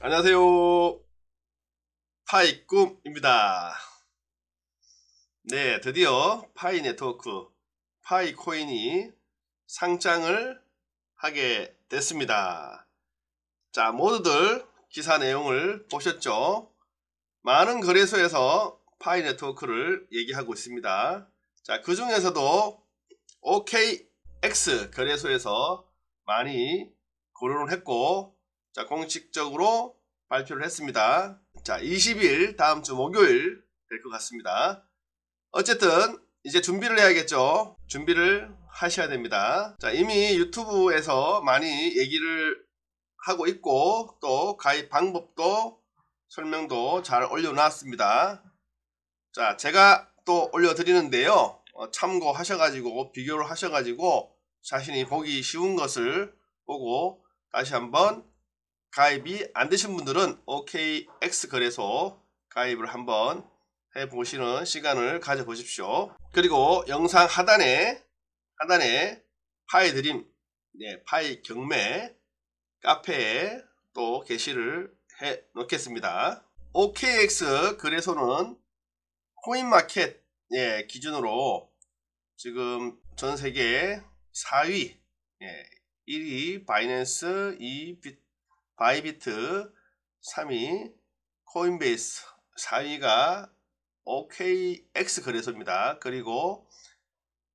안녕하세요. 파이 꿈입니다. 네, 드디어 파이 네트워크, 파이 코인이 상장을 하게 됐습니다. 자, 모두들 기사 내용을 보셨죠? 많은 거래소에서 파이 네트워크를 얘기하고 있습니다. 자, 그 중에서도 OKX 거래소에서 많이 거론을 했고, 자, 공식적으로 발표를 했습니다. 자, 20일 다음 주 목요일 될 것 같습니다. 어쨌든 이제 준비를 해야겠죠. 준비를 하셔야 됩니다. 자, 이미 유튜브에서 많이 얘기를 하고 있고, 또 가입 방법도 설명도 잘 올려놨습니다. 자, 제가 또 올려드리는데요. 참고하셔가지고 비교를 하셔가지고 자신이 보기 쉬운 것을 보고 다시 한번 가입이 안 되신 분들은 OKX 거래소 가입을 한번 해보시는 시간을 가져보십시오. 그리고 영상 하단에 파이 드림, 네, 파이 경매 카페에 또 게시를 해 놓겠습니다. OKX 거래소는 코인마켓 기준으로 지금 전 세계 4위, 1위 바이낸스, 2위 바이비트, 3위 코인베이스, 4위가 OKX 거래소입니다. 그리고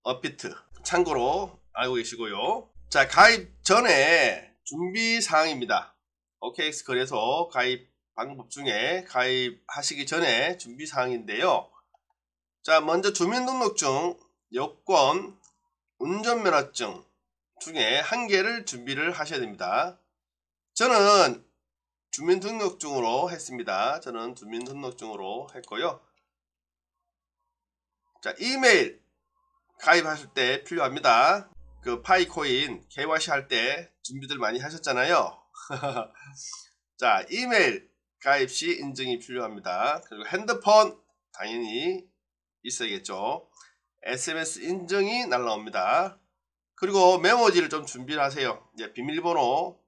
업비트 참고로 알고 계시고요. 자, 가입 전에 준비 사항입니다. OKX 거래소 가입 방법 중에 가입하시기 전에 준비 사항인데요. 자, 먼저 주민등록증, 여권, 운전면허증 중에 한 개를 준비를 하셔야 됩니다. 저는 주민등록증으로 했습니다. 저는 주민등록증으로 했고요. 자, 이메일 가입하실 때 필요합니다. 그 파이코인 KYC 할 때 준비들 많이 하셨잖아요. 자, 이메일 가입 시 인증이 필요합니다. 그리고 핸드폰 당연히 있어야겠죠. SMS 인증이 날라옵니다. 그리고 메모지를 좀 준비를 하세요. 비밀번호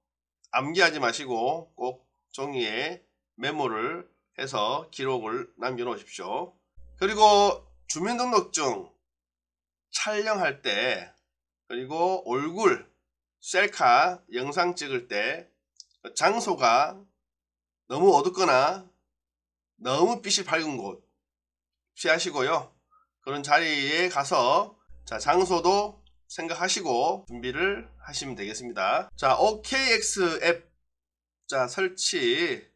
암기하지 마시고 꼭 종이에 메모를 해서 기록을 남겨 놓으십시오. 그리고 주민등록증 촬영할 때, 그리고 얼굴 셀카 영상 찍을 때 장소가 너무 어둡거나 너무 빛이 밝은 곳 피하시고요. 그런 자리에 가서 자, 장소도 생각하시고 준비를 하시면 되겠습니다. 자, OKX 앱 자, 설치.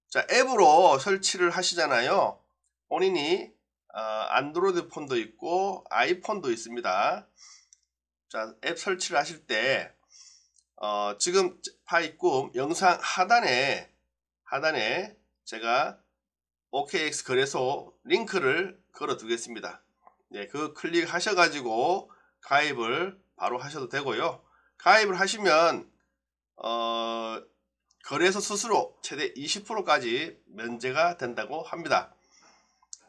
자, 앱으로 설치를 하시잖아요. 본인이 안드로이드 폰도 있고 아이폰도 있습니다. 자, 앱 설치를 하실 때 지금 파이꿈 영상 하단에 제가 OKX 거래소 링크를 걸어 두겠습니다. 그 클릭하셔 가지고 가입을 바로 하셔도 되고요. 가입을 하시면 거래소 스스로 최대 20%까지 면제가 된다고 합니다.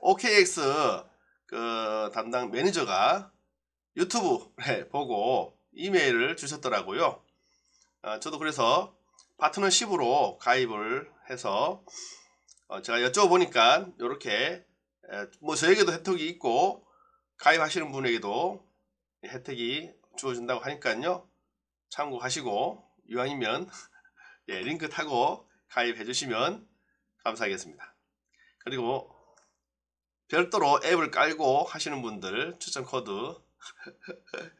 OKX 그 담당 매니저가 유튜브에 보고 이메일을 주셨더라고요. 저도 그래서 파트너십으로 가입을 해서 제가 여쭤보니까 이렇게 뭐 저에게도 혜택이 있고 가입하시는 분에게도 혜택이 주어진다고 하니까요. 참고하시고 이왕이면 링크 타고 가입해 주시면 감사하겠습니다. 그리고 별도로 앱을 깔고 하시는 분들 추천 코드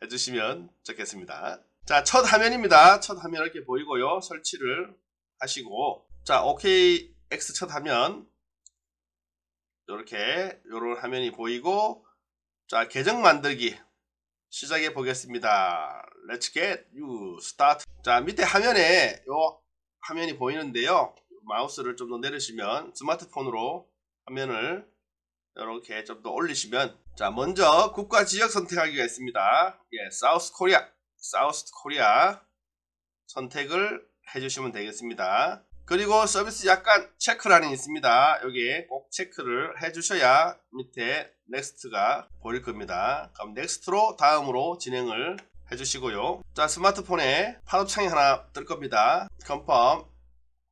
해주시면 좋겠습니다. 자, 첫 화면입니다. 첫 화면 이렇게 보이고요. 설치를 하시고, 자, OKX 첫 화면 이렇게 요런 화면이 보이고, 자, 계정 만들기 시작해 보겠습니다. Let's get you start. 자, 밑에 화면에 요 화면이 보이는데요. 마우스를 좀 더 내리시면 스마트폰으로 화면을 이렇게 좀 더 올리시면, 자, 먼저 국가 지역 선택하기가 있습니다. 사우스 코리아 선택을 해주시면 되겠습니다. 그리고 서비스 약간 체크란이 있습니다. 여기에 꼭 체크를 해주셔야 밑에 넥스트가 보일 겁니다. 그럼 넥스트로 다음으로 진행을 해주시고요. 자, 스마트폰에 팝업 창이 하나 뜰 겁니다. 컨펌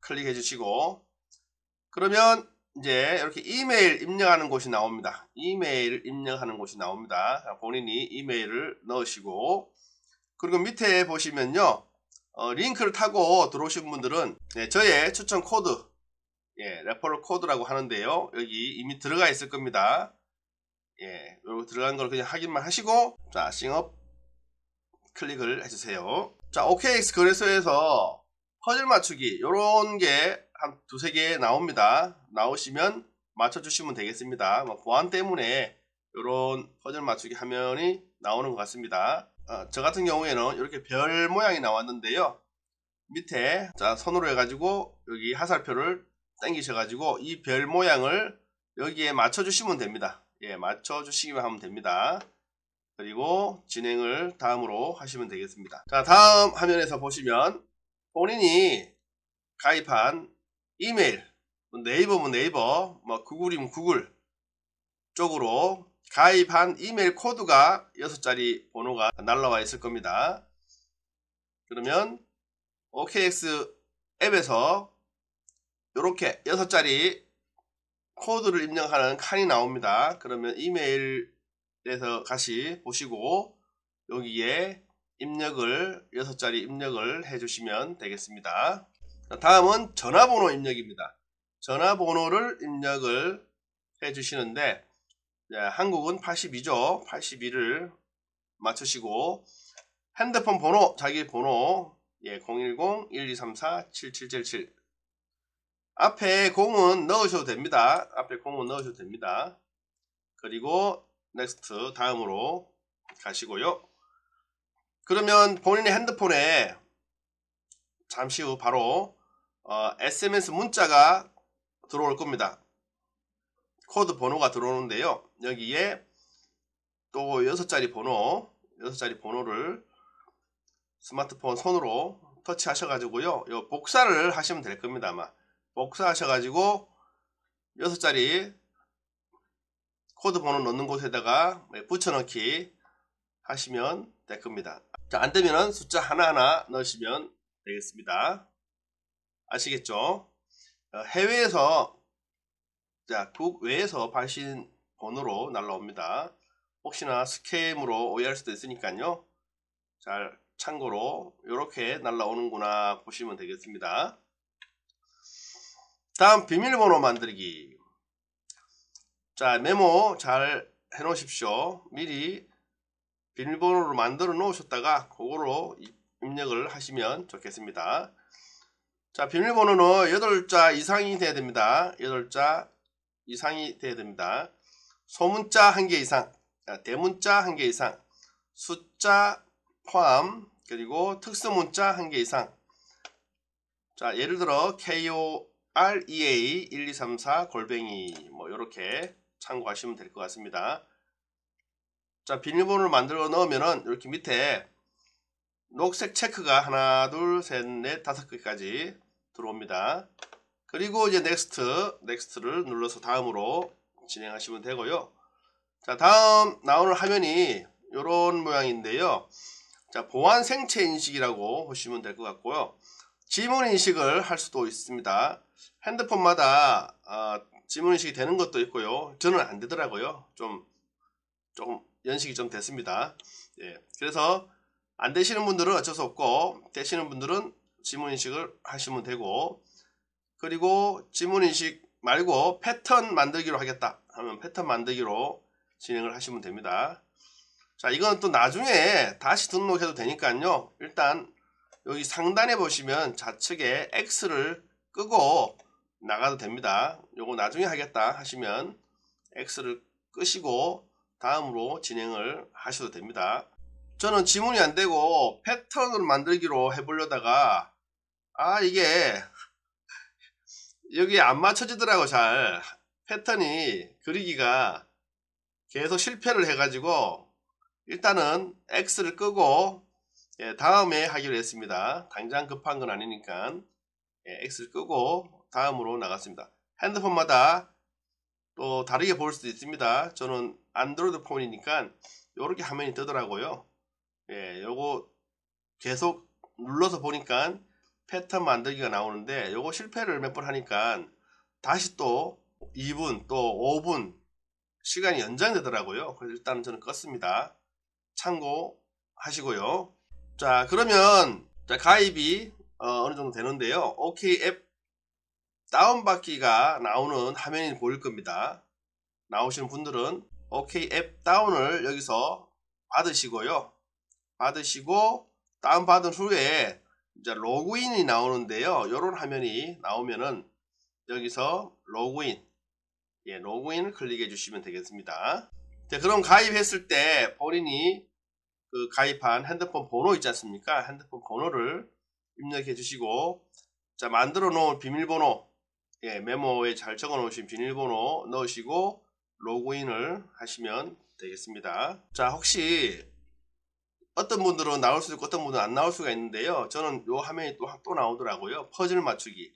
클릭해 주시고, 그러면 이제 이렇게 이메일 입력하는 곳이 나옵니다. 이메일 입력하는 곳이 나옵니다. 본인이 이메일을 넣으시고, 그리고 밑에 보시면요, 링크를 타고 들어오신 분들은 저의 추천 코드, 레퍼럴 코드라고 하는데요, 여기 이미 들어가 있을 겁니다. 여기 들어간 걸 그냥 확인만 하시고, 자, 싱업 클릭을 해주세요. 자, OKX 거래소에서 퍼즐 맞추기 요런 게 한 두세 개 나옵니다. 나오시면 맞춰주시면 되겠습니다. 보안 때문에 요런 퍼즐 맞추기 화면이 나오는 것 같습니다. 저 같은 경우에는 이렇게 별 모양이 나왔는데요, 밑에 자 손으로 해가지고 여기 화살표를 당기셔가지고 이 별 모양을 여기에 맞춰주시면 됩니다. 맞춰주시기만 하면 됩니다. 그리고 진행을 다음으로 하시면 되겠습니다. 자, 다음 화면에서 보시면 본인이 가입한 이메일, 네이버면 네이버, 구글이면 구글 쪽으로 가입한 이메일 코드가 6자리 번호가 날라와 있을 겁니다. 그러면 OKX 앱에서 이렇게 6자리 코드를 입력하는 칸이 나옵니다. 그러면 이메일에서 다시 보시고 여기에 입력을 6자리 입력을 해주시면 되겠습니다. 다음은 전화번호 입력입니다. 전화번호를 입력을 해주시는데, 한국은 82죠. 82를 맞추시고 핸드폰 번호, 자기 번호 010-1234-7777 앞에 0은 넣으셔도 됩니다. 앞에 0은 넣으셔도 됩니다. 그리고 넥스트 다음으로 가시고요. 그러면 본인의 핸드폰에 잠시 후 바로 SMS 문자가 들어올 겁니다. 코드 번호가 들어오는데요, 여기에 또 6자리 번호를 스마트폰 손으로 터치 하셔가지고요, 요 복사를 하시면 될 겁니다. 아마 복사하셔가지고 6자리 코드 번호 넣는 곳에다가 붙여넣기 하시면 될 겁니다. 자, 안되면 숫자 하나하나 넣으시면 되겠습니다. 아시겠죠? 해외에서, 국외에서 발신 번호로 날라옵니다. 혹시나 스캠으로 오해할 수도 있으니까요, 잘 참고로 이렇게 날라오는구나 보시면 되겠습니다. 다음 비밀번호 만들기. 자, 메모 잘 해 놓으십시오. 미리 비밀번호를 만들어 놓으셨다가 그거로 입력을 하시면 좋겠습니다. 자, 비밀번호는 8자 이상이 돼야 됩니다. 8자 이상이 돼야 됩니다. 소문자 1개 이상, 대문자 1개 이상, 숫자 포함, 그리고 특수문자 1개 이상. 자, 예를 들어 KOREA1234 이렇게 참고하시면 될 것 같습니다. 자, 비밀번호를 만들어 넣으면은 이렇게 밑에 녹색 체크가 하나, 둘, 셋, 넷, 5개까지 들어옵니다. 그리고 이제 넥스트를 눌러서 다음으로 진행하시면 되고요. 자, 다음 나오는 화면이 이런 모양인데요. 자, 보안 생체 인식이라고 보시면 될 것 같고요. 지문 인식을 할 수도 있습니다. 핸드폰마다 지문 인식이 되는 것도 있고요. 저는 안 되더라고요. 조금 연식이 좀 됐습니다. 그래서 안 되시는 분들은 어쩔 수 없고, 되시는 분들은 지문 인식을 하시면 되고, 그리고 지문 인식 말고 패턴 만들기로 하겠다 하면 패턴 만들기로 진행을 하시면 됩니다. 자, 이건 또 나중에 다시 등록해도 되니까요, 일단 여기 상단에 보시면 좌측에 X를 끄고 나가도 됩니다. 요거 나중에 하겠다 하시면 X를 끄시고 다음으로 진행을 하셔도 됩니다. 저는 지문이 안되고 패턴을 만들기로 해보려다가 이게 여기 안 맞춰지더라고. 잘 패턴이 그리기가 계속 실패를 해가지고 일단은 X를 끄고 다음에 하기로 했습니다. 당장 급한 건 아니니까 X를 끄고 다음으로 나갔습니다. 핸드폰마다 또 다르게 볼 수도 있습니다. 저는 안드로이드 폰이니까 이렇게 화면이 뜨더라고요. 요거 계속 눌러서 보니까 패턴 만들기가 나오는데 요거 실패를 몇 번 하니까 다시 또 2분 또 5분 시간이 연장되더라고요. 그래서 일단 저는 껐습니다. 참고하시고요. 자, 그러면 자, 가입이 어느 정도 되는데요. OK 앱 다운받기가 나오는 화면이 보일 겁니다. 나오시는 분들은 OK 앱 다운을 여기서 받으시고요. 받으시고 다운받은 후에 이제 로그인이 나오는데요. 이런 화면이 나오면은 여기서 로그인, 로그인을 클릭해 주시면 되겠습니다. 자, 그럼 가입했을 때 본인이 그 가입한 핸드폰 번호 있지 않습니까? 핸드폰 번호를 입력해 주시고, 자, 만들어 놓은 비밀번호, 메모에 잘 적어 놓으신 비밀번호 넣으시고 로그인을 하시면 되겠습니다. 자, 혹시 어떤 분들은 나올 수 있고 어떤 분들은 안 나올 수가 있는데요. 저는 요 화면이 또 나오더라고요. 퍼즐 맞추기.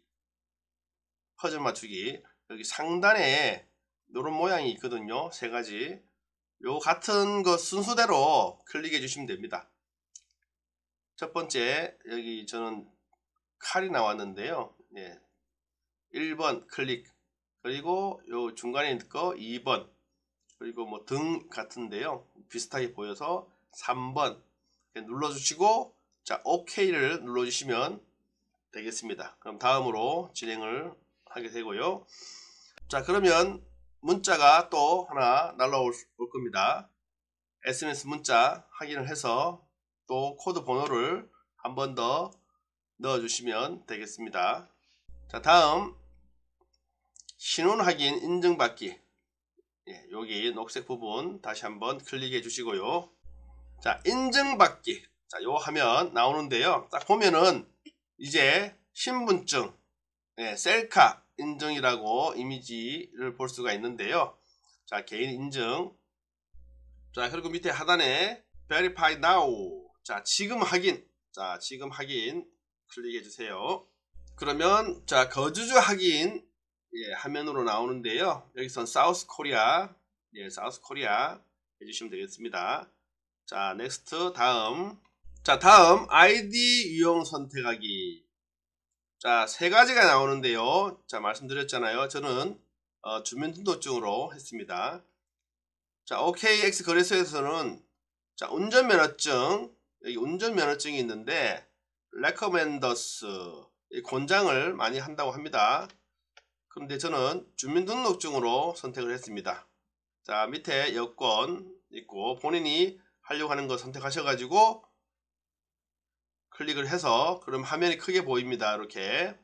여기 상단에 이런 모양이 있거든요. 세 가지. 요 같은 거 순서대로 클릭해 주시면 됩니다. 첫 번째, 여기 저는 칼이 나왔는데요. 1번 클릭. 그리고 요 중간에 있는 거 2번. 그리고 뭐 등 같은데요. 비슷하게 보여서 3번. 눌러주시고, 자, OK를 눌러주시면 되겠습니다. 그럼 다음으로 진행을 하게 되고요. 자, 그러면 문자가 또 하나 날라올 겁니다. SMS 문자 확인을 해서 또 코드 번호를 한 번 더 넣어주시면 되겠습니다. 자, 다음 신원 확인 인증받기. 여기 녹색 부분 다시 한번 클릭해 주시고요. 자, 인증받기. 자, 요 화면 나오는데요. 딱 보면은 이제 신분증, 셀카 인증이라고 이미지를 볼 수가 있는데요. 자, 개인 인증. 자, 그리고 밑에 하단에 Verify Now. 자, 지금 확인. 자, 지금 확인 클릭해 주세요. 그러면 자, 거주주 확인 화면으로 나오는데요. 여기선 사우스 코리아, 사우스 코리아 해주시면 되겠습니다. 자, 넥스트 다음. 자, 다음 아이디 유형 선택하기. 자, 세 가지가 나오는데요. 자, 말씀드렸잖아요. 저는 주민등록증으로 했습니다. 자, OKX 거래소에서는 자, 운전면허증, 여기 운전면허증이 있는데 레커멘더스 권장을 많이 한다고 합니다. 그런데 저는 주민등록증으로 선택을 했습니다. 자, 밑에 여권 있고 본인이 하려고 하는 거 선택하셔가지고 클릭을 해서 그럼 화면이 크게 보입니다. 이렇게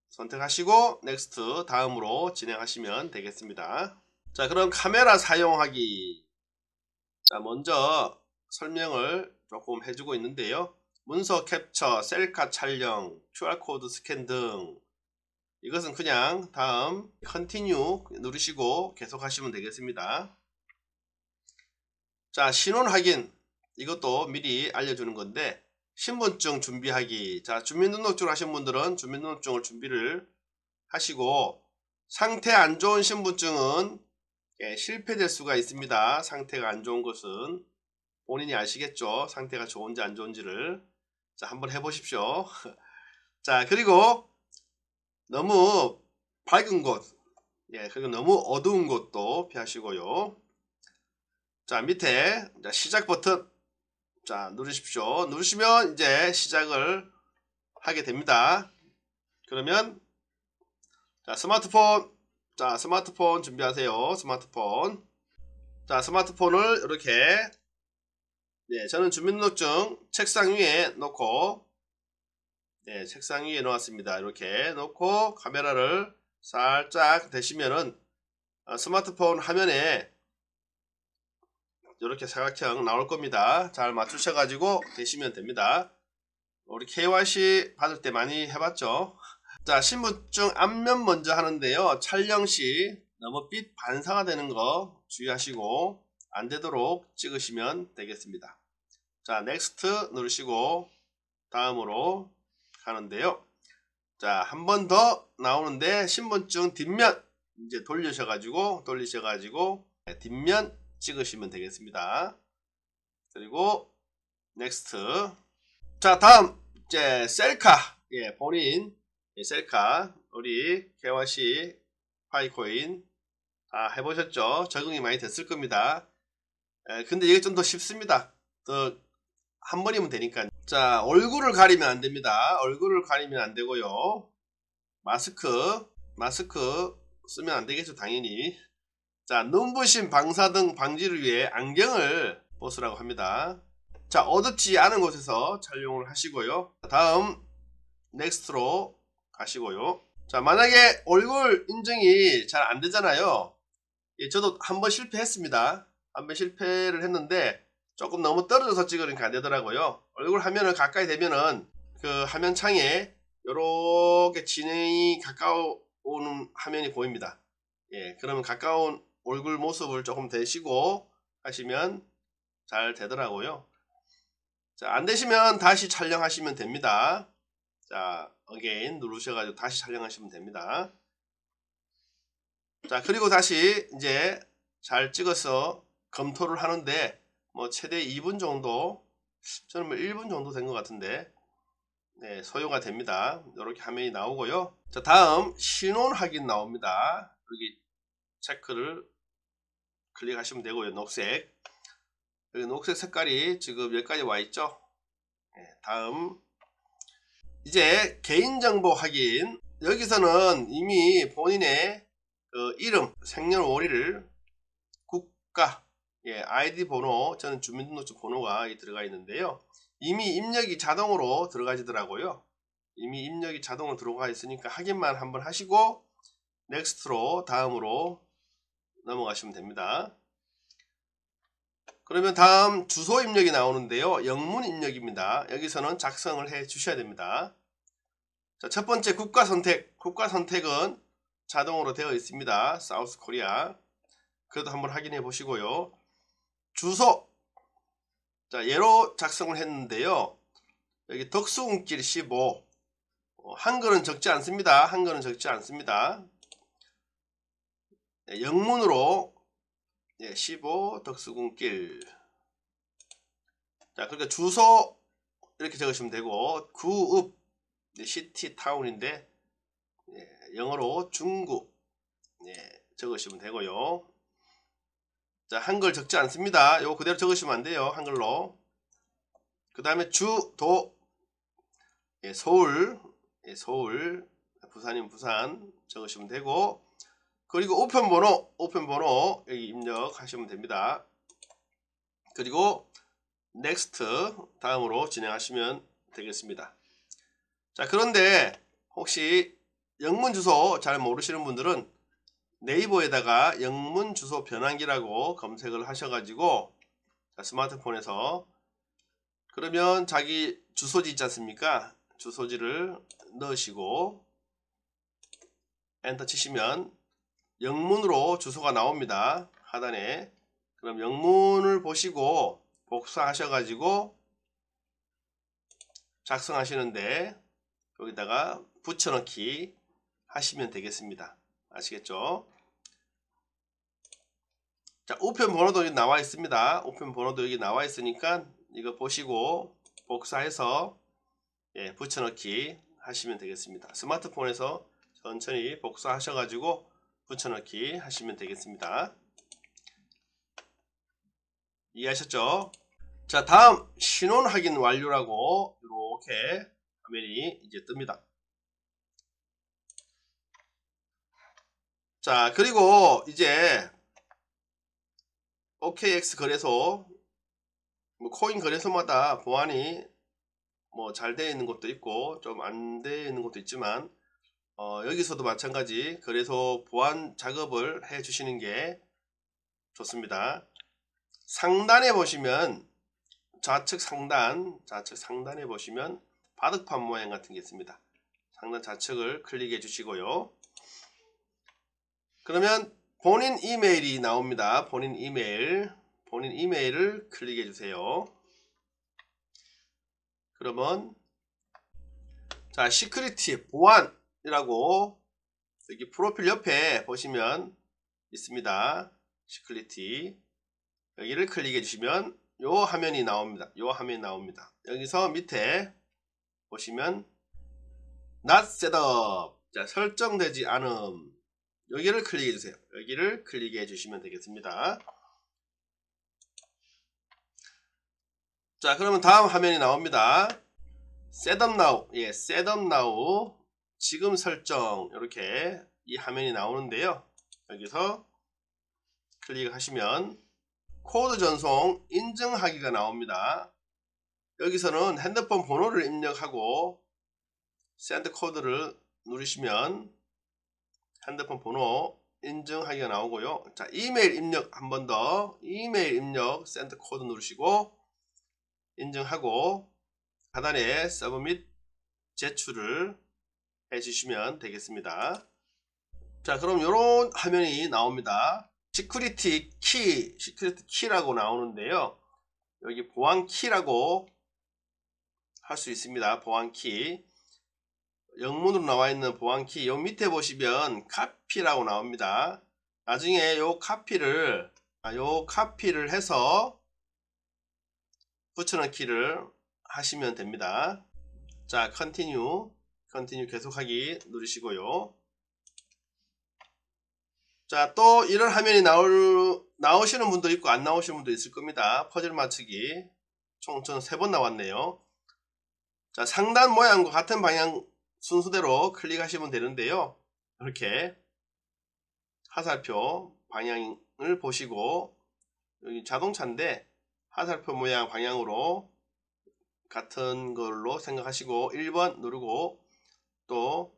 선택하시고 넥스트 다음으로 진행하시면 되겠습니다. 자, 그럼 카메라 사용하기. 자, 먼저 설명을 조금 해주고 있는데요. 문서 캡처, 셀카 촬영, QR코드 스캔 등 이것은 그냥 다음 컨티뉴 누르시고 계속 하시면 되겠습니다. 자, 신원 확인. 이것도 미리 알려주는 건데 신분증 준비하기. 자, 주민등록증 하신 분들은 주민등록증을 준비를 하시고 상태 안 좋은 신분증은 실패될 수가 있습니다. 상태가 안 좋은 것은 본인이 아시겠죠? 상태가 좋은지 안 좋은지를. 자, 한번 해보십시오. 자, 그리고 너무 밝은 곳, 그리고 너무 어두운 곳도 피하시고요. 자, 밑에 시작 버튼 자, 누르십시오. 누르시면 이제 시작을 하게 됩니다. 그러면 자, 스마트폰 준비하세요. 스마트폰. 자, 스마트폰을 이렇게 저는 주민등록증 책상 위에 놓고 책상 위에 놓았습니다. 이렇게 놓고 카메라를 살짝 대시면은 스마트폰 화면에 이렇게 사각형 나올 겁니다. 잘 맞추셔가지고 대시면 됩니다. 우리 KYC 받을 때 많이 해봤죠. 자, 신분증 앞면 먼저 하는데요. 촬영 시 너무 빛 반사가 되는 거 주의하시고 안 되도록 찍으시면 되겠습니다. 자, 넥스트 누르시고 다음으로 가는데요. 자, 한 번 더 나오는데 신분증 뒷면 이제 돌리셔가지고 뒷면 찍으시면 되겠습니다. 그리고 넥스트. 자, 다음 이제 셀카, 예, 본인 셀카 우리 KYC 파이코인 다 해보셨죠? 적응이 많이 됐을 겁니다. 근데 이게 좀 더 쉽습니다. 더 한 번이면 되니까. 자, 얼굴을 가리면 안 됩니다. 얼굴을 가리면 안 되고요. 마스크 쓰면 안 되겠죠, 당연히. 자, 눈부신 방사등 방지를 위해 안경을 벗으라고 합니다. 자, 어둡지 않은 곳에서 촬영을 하시고요. 다음 넥스트로 가시고요. 자, 만약에 얼굴 인증이 잘 안 되잖아요. 예, 저도 한번 실패했습니다. 한번 실패를 했는데 조금 너무 떨어져서 찍으니까 안 되더라고요. 얼굴 화면을 가까이 대면은 그 화면 창에 요렇게 진행이 가까운 화면이 보입니다. 예, 그러면 가까운 얼굴 모습을 조금 대시고 하시면 잘 되더라고요. 자, 안 되시면 다시 촬영하시면 됩니다. 자, again 누르셔가지고 다시 촬영하시면 됩니다. 자, 그리고 다시 이제 잘 찍어서 검토를 하는데 뭐 최대 2분 정도, 저는 뭐 1분 정도 된 것 같은데, 네, 소요가 됩니다. 이렇게 화면이 나오고요. 자, 다음 신원 확인 나옵니다. 여기 체크를 클릭하시면 되고요. 녹색, 여기 녹색 색깔이 지금 여기까지 와 있죠. 네, 다음 이제 개인정보 확인. 여기서는 이미 본인의 그 이름, 생년월일을, 국가, 예, 아이디 번호, 저는 주민등록증 번호가 들어가 있는데요. 이미 입력이 자동으로 들어가지더라고요. 이미 입력이 자동으로 들어가 있으니까 확인만 한번 하시고 넥스트로 다음으로 넘어가시면 됩니다. 그러면 다음 주소 입력이 나오는데요. 영문 입력입니다. 여기서는 작성을 해 주셔야 됩니다. 자, 첫 번째 국가 선택. 국가 선택은 자동으로 되어 있습니다. 사우스 코리아. 그래도 한번 확인해 보시고요. 주소. 자, 예로 작성을 했는데요. 여기 덕수궁길 15. 한글은 적지 않습니다. 한글은 적지 않습니다. 네, 영문으로 15 덕수궁길. 자, 그러니까 주소 이렇게 적으시면 되고, 구읍 시티 타운인데 영어로 중구 적으시면 되고요. 자, 한글 적지 않습니다. 요거 그대로 적으시면 안 돼요. 한글로. 그 다음에 주도 서울, 서울, 부산이면 부산 적으시면 되고, 그리고 우편번호 여기 입력하시면 됩니다. 그리고 넥스트 다음으로 진행하시면 되겠습니다. 자, 그런데 혹시 영문 주소 잘 모르시는 분들은 네이버에다가 영문 주소 변환기라고 검색을 하셔가지고, 자, 스마트폰에서 그러면 자기 주소지 있지 않습니까? 주소지를 넣으시고 엔터 치시면 영문으로 주소가 나옵니다. 하단에. 그럼 영문을 보시고 복사하셔가지고 작성하시는데 여기다가 붙여넣기 하시면 되겠습니다. 아시겠죠? 자, 우편 번호도 여기 나와 있습니다. 우편 번호도 여기 나와 있으니까 이거 보시고 복사해서 붙여넣기 하시면 되겠습니다. 스마트폰에서 천천히 복사하셔가지고 붙여넣기 하시면 되겠습니다. 이해하셨죠? 자, 다음 신원 확인 완료라고 이렇게 화면이 이제 뜹니다. 자, 그리고 이제 OKX 거래소, 뭐 코인 거래소마다 보안이 뭐 잘 되어 있는 것도 있고 좀 안 되어 있는 것도 있지만 여기서도 마찬가지 거래소 보안 작업을 해 주시는 게 좋습니다. 상단에 보시면 좌측 상단에 보시면 바둑판 모양 같은 게 있습니다. 상단 좌측을 클릭해 주시고요. 그러면 본인 이메일이 나옵니다. 본인 이메일을 클릭해 주세요. 그러면 자, 시크릿 보안이라고 여기 프로필 옆에 보시면 있습니다. 시크릿 여기를 클릭해 주시면 요 화면이 나옵니다. 여기서 밑에 보시면 Not set up. 자, 설정되지 않음. 여기를 클릭해 주세요. 여기를 클릭해 주시면 되겠습니다. 자, 그러면 다음 화면이 나옵니다. Set up now. 예, Set up now. 지금 설정. 이렇게 이 화면이 나오는데요. 여기서 클릭하시면 코드 전송 인증하기가 나옵니다. 여기서는 핸드폰 번호를 입력하고 샌드 코드를 누르시면 핸드폰 번호 인증하기가 나오고요. 자, 이메일 입력 한 번 더. 이메일 입력 샌드 코드 누르시고 인증하고 하단에 서브밋 제출을 해주시면 되겠습니다. 자, 그럼 이런 화면이 나옵니다. 시큐리티 키라고 나오는데요. 여기 보안 키라고 할 수 있습니다. 보안 키. 영문으로 나와 있는 보안 키. 요 밑에 보시면 카피라고 나옵니다. 나중에 요 카피를 해서 붙여넣기를 하시면 됩니다. 자, 컨티뉴 계속하기 누르시고요. 자, 또 이런 화면이 나오시는 분도 있고 안 나오시는 분도 있을 겁니다. 퍼즐 맞추기 총 저는 3번 나왔네요. 자, 상단 모양과 같은 방향 순서대로 클릭하시면 되는데요. 이렇게 화살표 방향을 보시고 여기 자동차인데 화살표 모양 방향으로 같은 걸로 생각하시고 1번 누르고 또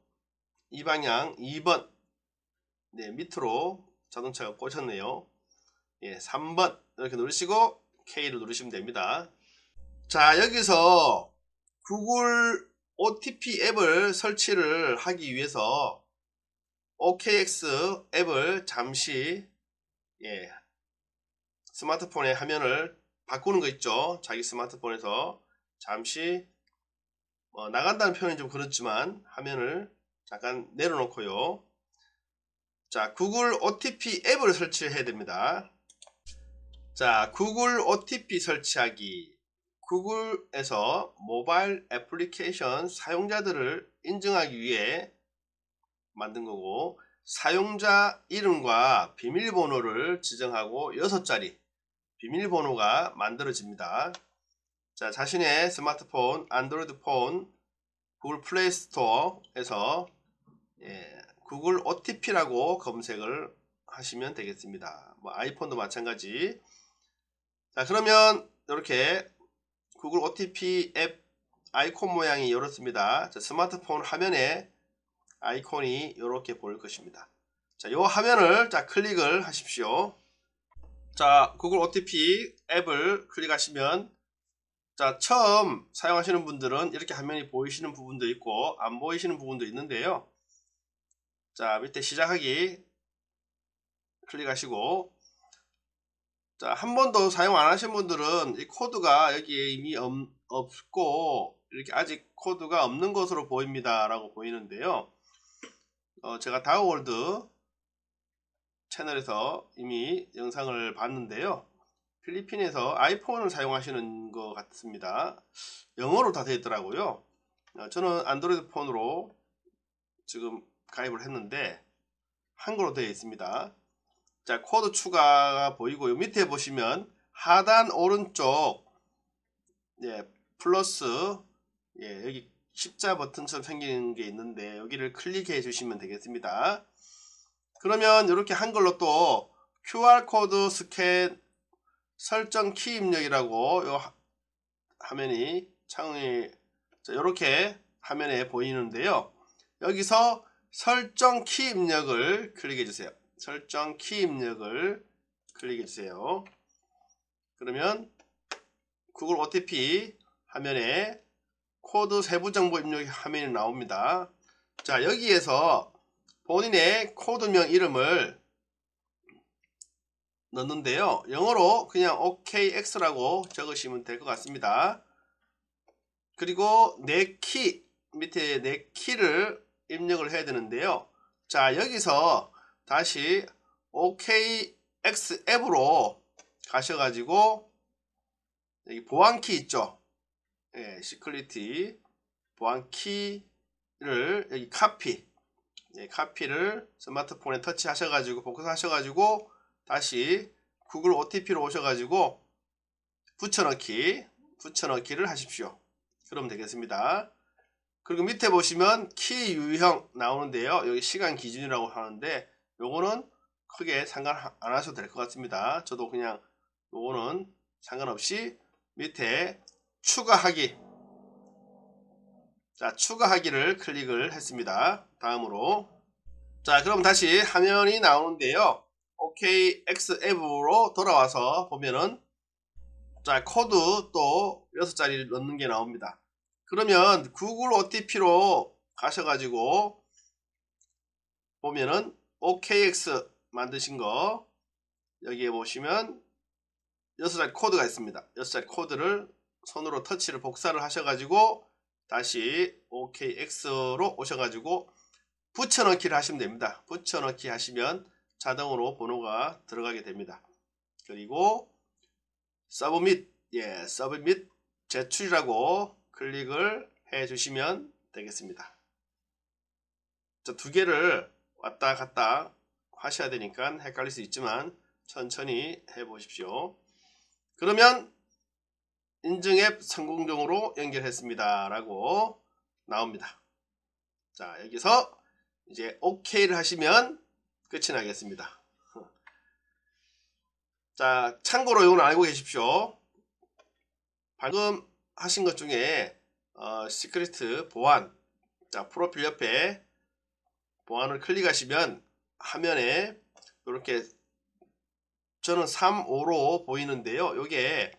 이 방향 2번 네, 밑으로 자동차가 꽂혔네요. 예, 3번 이렇게 누르시고 K를 누르시면 됩니다. 자, 여기서 구글 OTP 앱을 설치를 하기 위해서 OKX 앱을 잠시 스마트폰의 화면을 바꾸는 거 있죠. 자기 스마트폰에서 잠시 나간다는 표현이 좀 그렇지만 화면을 잠깐 내려놓고요. 자, 구글 OTP 앱을 설치해야 됩니다. 자, 구글 OTP 설치하기. 구글에서 모바일 애플리케이션 사용자들을 인증하기 위해 만든 거고, 사용자 이름과 비밀번호를 지정하고 6자리 비밀번호가 만들어집니다. 자, 자신의 스마트폰, 안드로이드 폰, 구글 플레이 스토어에서 구글 OTP라고 검색을 하시면 되겠습니다. 뭐 아이폰도 마찬가지. 자, 그러면 이렇게 구글 OTP 앱 아이콘 모양이 이렇습니다. 자, 스마트폰 화면에 아이콘이 이렇게 보일 것입니다. 자, 이 화면을 클릭을 하십시오. 자, 구글 OTP 앱을 클릭하시면 자, 처음 사용하시는 분들은 이렇게 화면이 보이시는 부분도 있고 안 보이시는 부분도 있는데요. 자, 밑에 시작하기 클릭하시고, 자, 한 번도 사용 안 하신 분들은 이 코드가 여기에 이미 없고 이렇게 아직 코드가 없는 것으로 보입니다 라고 보이는데요. 제가 다우월드 채널에서 이미 영상을 봤는데요. 필리핀에서 아이폰을 사용하시는 것 같습니다. 영어로 다 되어 있더라고요. 저는 안드로이드 폰으로 지금 가입을 했는데 한글로 되어 있습니다. 자, 코드 추가가 보이고요. 밑에 보시면 하단 오른쪽 플러스 여기 십자 버튼처럼 생긴 게 있는데 여기를 클릭해 주시면 되겠습니다. 그러면 이렇게 한글로 또 QR코드 스캔 설정 키 입력이라고 요 화면이 창이 이렇게 화면에 보이는데요. 여기서 설정 키 입력을 클릭해 주세요. 설정 키 입력을 클릭해 주세요. 그러면 구글 OTP 화면에 코드 세부 정보 입력 화면이 나옵니다. 자, 여기에서 본인의 코드명 이름을 넣는데요. 영어로 그냥 OKX라고 적으시면 될 것 같습니다. 그리고 내 키, 밑에 내 키를 입력을 해야 되는데요. 자, 여기서 다시 OKX 앱으로 가셔가지고 여기 보안키 있죠. 시큐리티 보안 키를 여기 카피, 카피를 스마트폰에 터치하셔가지고 복사하셔가지고 다시 구글 OTP로 오셔가지고 붙여넣기를 하십시오. 그러면 되겠습니다. 그리고 밑에 보시면 키 유형 나오는데요. 여기 시간 기준이라고 하는데 요거는 크게 상관 안 하셔도 될 것 같습니다. 저도 그냥 요거는 상관없이 밑에 추가하기, 자 추가하기를 클릭을 했습니다. 다음으로 자 그럼 다시 화면이 나오는데요. OKX 앱으로 돌아와서 보면은 자 코드 또 6자리 넣는 게 나옵니다. 그러면 구글 OTP로 가셔가지고 보면은 OKX 만드신 거 여기에 보시면 6자리 코드가 있습니다. 6자리 코드를 손으로 터치를 복사를 하셔가지고 다시 OKX로 오셔가지고 붙여넣기를 하시면 됩니다. 붙여넣기 하시면 자동으로 번호가 들어가게 됩니다. 그리고 서브밋, 서브밋 제출이라고 클릭을 해 주시면 되겠습니다. 저 두 개를 왔다 갔다 하셔야 되니까 헷갈릴 수 있지만 천천히 해 보십시오. 그러면 인증 앱 성공적으로 연결했습니다 라고 나옵니다. 자 여기서 이제 OK를 하시면 끝이 나겠습니다. 자 참고로 이건 알고 계십시오. 방금 하신 것 중에 시크릿 보안, 자 프로필 옆에 보안을 클릭하시면 화면에 이렇게 저는 3, 5로 보이는데요. 요게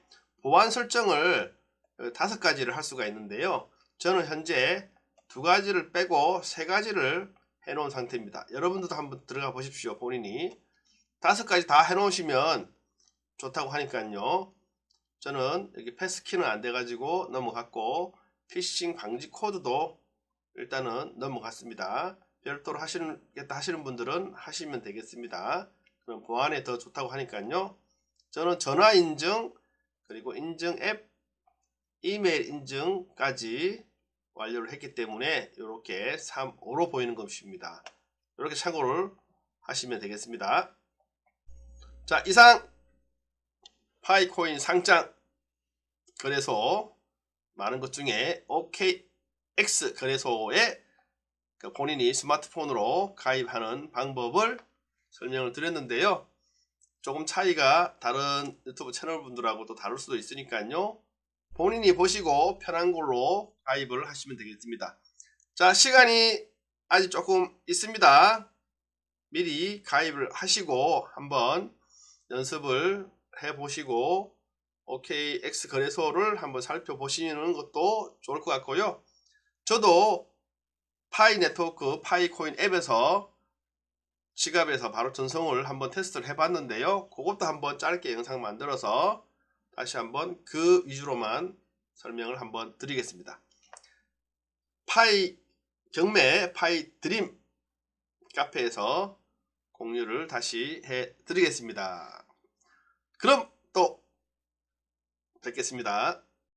보안 설정을 5가지를 할 수가 있는데요. 저는 현재 2가지를 빼고 3가지를 해 놓은 상태입니다. 여러분들도 한번 들어가 보십시오. 본인이 5가지 다 해 놓으시면 좋다고 하니까요. 저는 여기 패스키는 안 돼가지고 넘어갔고 피싱 방지 코드도 일단은 넘어갔습니다. 별도로 하시겠다 하시는 분들은 하시면 되겠습니다. 그럼 보안에 더 좋다고 하니까요. 저는 전화 인증 그리고 인증 앱 이메일 인증까지 완료를 했기 때문에 이렇게 3, 5로 보이는 것입니다. 이렇게 참고를 하시면 되겠습니다. 자 이상 파이코인 상장 거래소 많은 것 중에 OKX 거래소에 본인이 스마트폰으로 가입하는 방법을 설명을 드렸는데요. 조금 차이가 다른 유튜브 채널 분들하고도 다를 수도 있으니까요. 본인이 보시고 편한 걸로 가입을 하시면 되겠습니다. 자 시간이 아직 조금 있습니다. 미리 가입을 하시고 한번 연습을 해 보시고 OKX 거래소를 한번 살펴보시는 것도 좋을 것 같고요. 저도 파이 네트워크 파이코인 앱에서 지갑에서 바로 전송을 한번 테스트를 해봤는데요. 그것도 한번 짧게 영상 만들어서 다시 한번 그 위주로만 설명을 한번 드리겠습니다. 파이 경매 파이 드림 카페에서 공유를 다시 해 드리겠습니다. 그럼 또 뵙겠습니다.